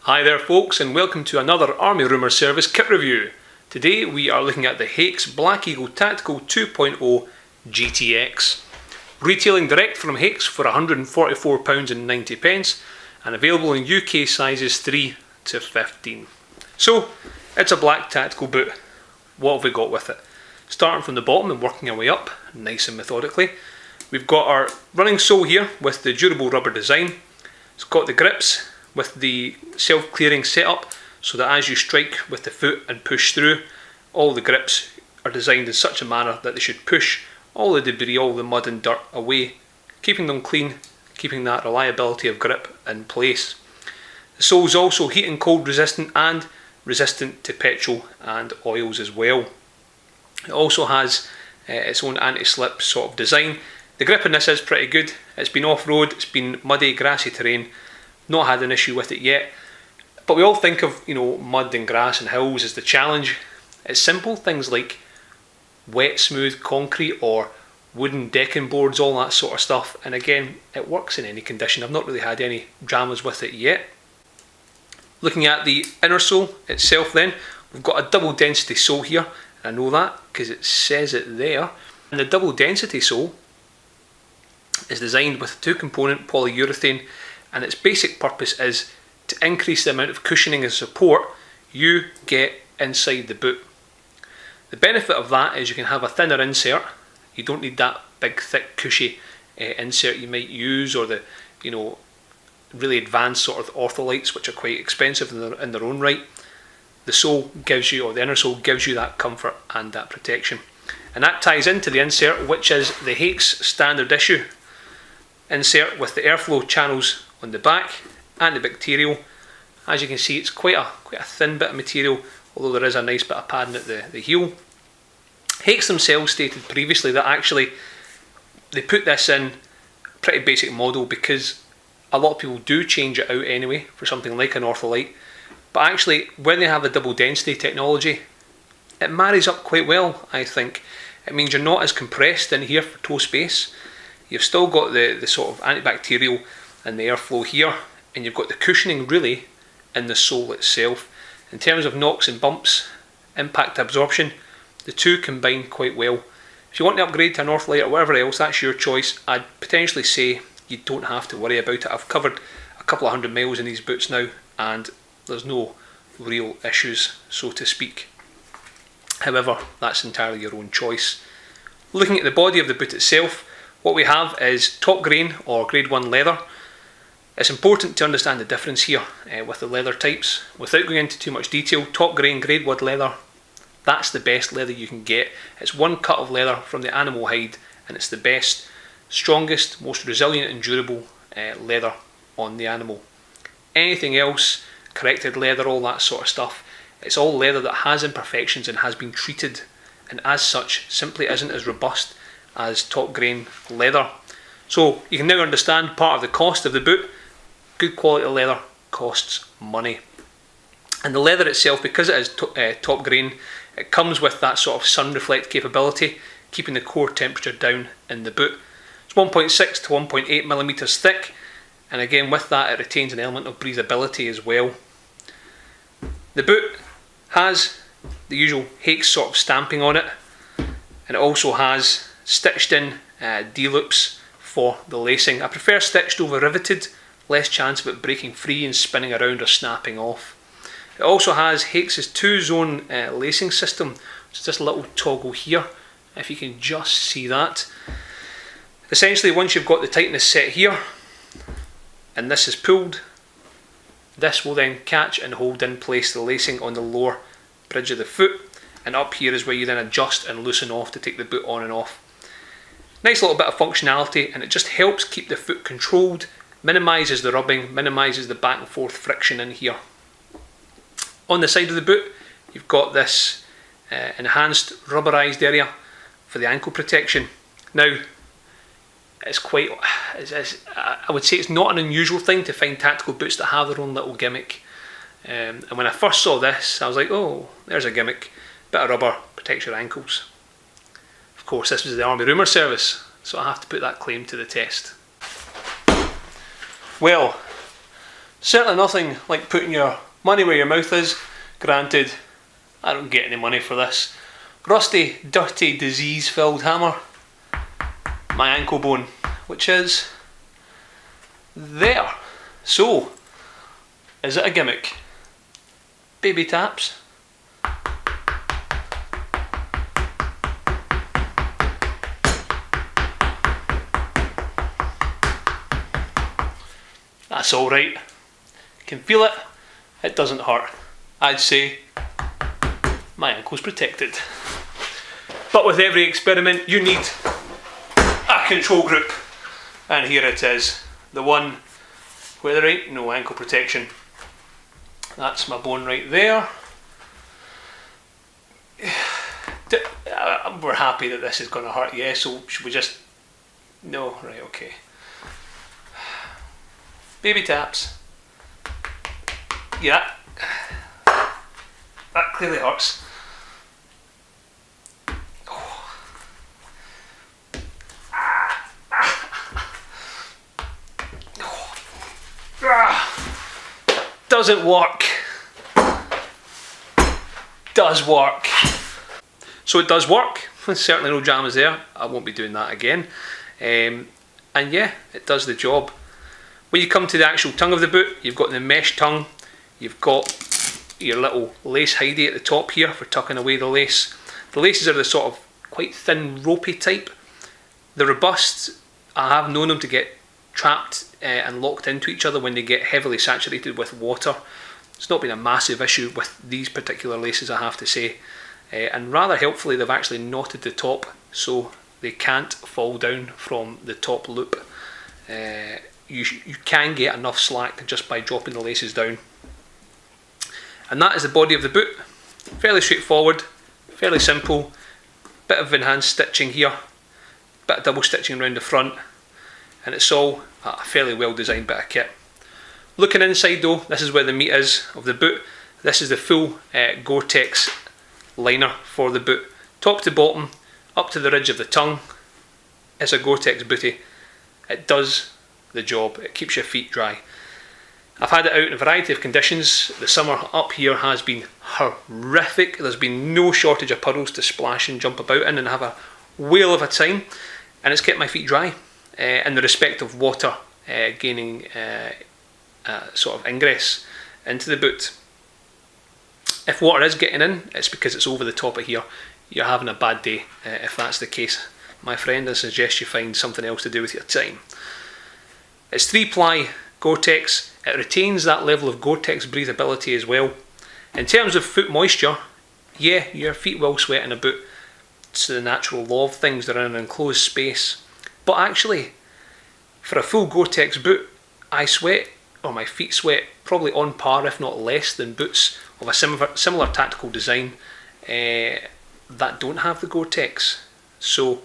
Hi there folks, and welcome to another Army Rumour Service kit review. Today we are looking at the Haix Black Eagle Tactical 2.0 GTX. Retailing direct from Haix for £144.90 and available in UK sizes 3 to 15. So, it's a black tactical boot. What have we got with it? Starting from the bottom and working our way up, nice and methodically. We've got our running sole here with the durable rubber design. It's got the grips with the self-clearing setup so that as you strike with the foot and push through, all the grips are designed in such a manner that they should push all the debris, all the mud and dirt away, keeping them clean, keeping that reliability of grip in place. The sole is also heat and cold resistant and resistant to petrol and oils as well. It also has its own anti-slip sort of design. The grip in this is pretty good. It's been off-road, it's been muddy, grassy terrain. Not had an issue with it yet, but we all think of mud and grass and hills as the challenge. It's simple things like wet smooth concrete or wooden decking boards, all that sort of stuff, and again it works in any condition. I've not really had any dramas with it yet. Looking at the inner sole itself then, we've got a double density sole here. I know that because it says it there, and the double density sole is designed with a 2-component polyurethane, and its basic purpose is to increase the amount of cushioning and support you get inside the boot. The benefit of that is you can have a thinner insert. You don't need that big thick cushy insert you might use, or the really advanced sort of ortholites, which are quite expensive in their own right. The sole gives you, or the inner sole gives you, that comfort and that protection, and that ties into the insert, which is the Haix standard issue insert with the airflow channels on the back and the material. As you can see, it's quite a thin bit of material, although there is a nice bit of padding at the heel. Haix themselves stated previously that actually they put this in pretty basic model because a lot of people do change it out anyway for something like an ortholite, but actually when they have the double density technology, it marries up quite well. I think it means you're not as compressed in here for toe space. You've still got the sort of antibacterial and the airflow here, and you've got the cushioning really in the sole itself. In terms of knocks and bumps, impact absorption, the two combine quite well. If you want to upgrade to an ortholite or whatever else, that's your choice. I'd potentially say you don't have to worry about it. I've covered a couple of 100 miles in these boots now, and there's no real issues, so to speak. However, that's entirely your own choice. Looking at the body of the boot itself, what we have is top grain or grade 1 leather. It's important to understand the difference here with the leather types. Without going into too much detail, top grain grade 1 leather, that's the best leather you can get. It's one cut of leather from the animal hide, and it's the best, strongest, most resilient and durable leather on the animal. Anything else, corrected leather, all that sort of stuff, it's all leather that has imperfections and has been treated, and as such simply isn't as robust as top grain leather. So you can now understand part of the cost of the boot. Good quality leather costs money, and the leather itself, because it is top grain, it comes with that sort of sun reflect capability, keeping the core temperature down in the boot. It's 1.6 to 1.8 millimeters thick, and again with that it retains an element of breathability as well. The boot has the usual Haix sort of stamping on it, and it also has stitched in D-loops for the lacing. I prefer stitched over riveted, less chance of it breaking free and spinning around or snapping off. It also has Haix's 2-zone lacing system, which is this little toggle here, if you can just see that. Essentially, once you've got the tightness set here, and this is pulled, this will then catch and hold in place the lacing on the lower bridge of the foot, and up here is where you then adjust and loosen off to take the boot on and off. Nice little bit of functionality, and it just helps keep the foot controlled, minimises the rubbing, minimises the back and forth friction in here. On the side of the boot, you've got this enhanced rubberized area for the ankle protection. Now, it's I would say it's not an unusual thing to find tactical boots that have their own little gimmick. And when I first saw this, I was like, oh, there's a gimmick. Bit of rubber, protects your ankles. Of course, this was the Army Rumour Service, so I have to put that claim to the test. Well, Certainly nothing like putting your money where your mouth is. Granted, I don't get any money for this. Rusty, dirty, disease-filled hammer. My ankle bone, which is there. So, is it a gimmick? Baby taps. That's alright. Can feel it. It doesn't hurt. I'd say my ankle's protected. But with every experiment you need a control group. And here it is. The one where there ain't no ankle protection. That's my bone right there. We're happy that this is going to hurt, yeah, so should we just... No, right, okay. Baby taps. Yeah, that clearly hurts. Doesn't work. Does work. So it does work. There's certainly no dramas there. I won't be doing that again. And yeah, it does the job. When you come to the actual tongue of the boot, you've got the mesh tongue. You've got your little lace hidey at the top here for tucking away the lace. The laces are the sort of quite thin, ropey type. The robust, I have known them to get trapped and locked into each other when they get heavily saturated with water. It's not been a massive issue with these particular laces, I have to say. And rather helpfully, they've actually knotted the top so they can't fall down from the top loop. You can get enough slack just by dropping the laces down. And that is the body of the boot. Fairly straightforward, fairly simple. Bit of enhanced stitching here, bit of double stitching around the front, and it's all a fairly well designed bit of kit. Looking inside though, this is where the meat is of the boot. This is the full Gore-Tex liner for the boot. Top to bottom, up to the ridge of the tongue. It's a Gore-Tex bootie. It does the job, it keeps your feet dry. I've had it out in a variety of conditions. The summer up here has been horrific. There's been no shortage of puddles to splash and jump about in and have a whale of a time, and it's kept my feet dry in the respect of water gaining sort of ingress into the boot. If water is getting in, it's because it's over the top of here. You're having a bad day if that's the case, my friend. I suggest you find something else to do with your time. It's 3-ply Gore-Tex. It retains that level of Gore-Tex breathability as well. In terms of foot moisture, yeah, your feet will sweat in a boot. It's the natural law of things. They're in an enclosed space. But actually, for a full Gore-Tex boot, I sweat, or my feet sweat, probably on par, if not less, than boots of a similar tactical design that don't have the Gore-Tex. So,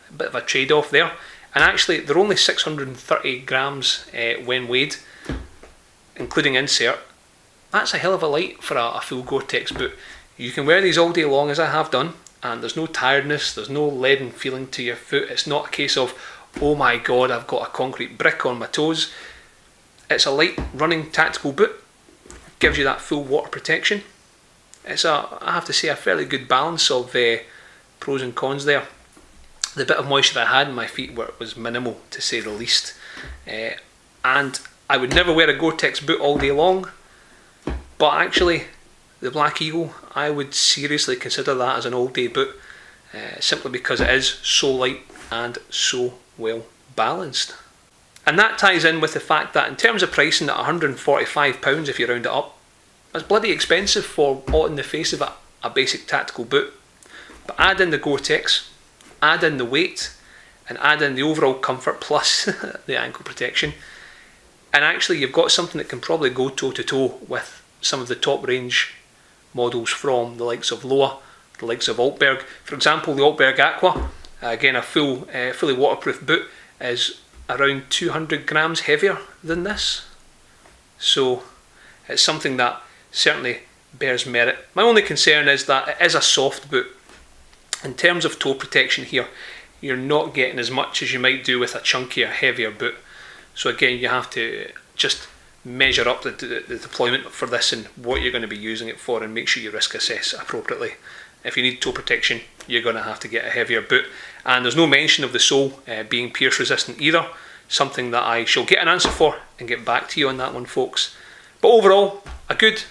a bit of a trade-off there. And actually, they're only 630 grams when weighed, including insert. That's a hell of a light for a full Gore-Tex boot. You can wear these all day long, as I have done, and there's no tiredness, there's no leaden feeling to your foot. It's not a case of, oh my god, I've got a concrete brick on my toes. It's a light running tactical boot. Gives you that full water protection. It's I have to say, a fairly good balance of pros and cons there. The bit of moisture that I had in my feet was minimal, to say the least. And I would never wear a Gore-Tex boot all day long, but actually the Black Eagle, I would seriously consider that as an all-day boot, simply because it is so light and so well balanced. And that ties in with the fact that in terms of pricing, at £145 if you round it up, that's bloody expensive for all in the face of a basic tactical boot. But add in the Gore-Tex, add in the weight, and add in the overall comfort plus the ankle protection, and actually you've got something that can probably go toe to toe with some of the top range models from the likes of Loa, the likes of Altberg. For example, the Altberg Aqua, again a fully waterproof boot, is around 200 grams heavier than this. So it's something that certainly bears merit. My only concern is that it is a soft boot. In terms of toe protection here, you're not getting as much as you might do with a chunkier, heavier boot. So again, you have to just measure up the deployment for this and what you're going to be using it for, and make sure you risk assess appropriately. If you need toe protection, you're going to have to get a heavier boot. And there's no mention of the sole being pierce resistant either, something that I shall get an answer for and get back to you on that one, folks. But overall, a good,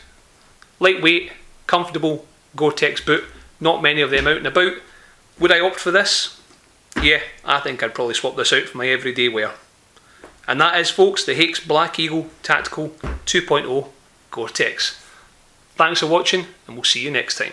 lightweight, comfortable Gore-Tex boot. Not many of them out and about. Would I opt for this? Yeah, I think I'd probably swap this out for my everyday wear. And that is, folks, the Haix Black Eagle Tactical 2.0 Gore-Tex. Thanks for watching, and we'll see you next time.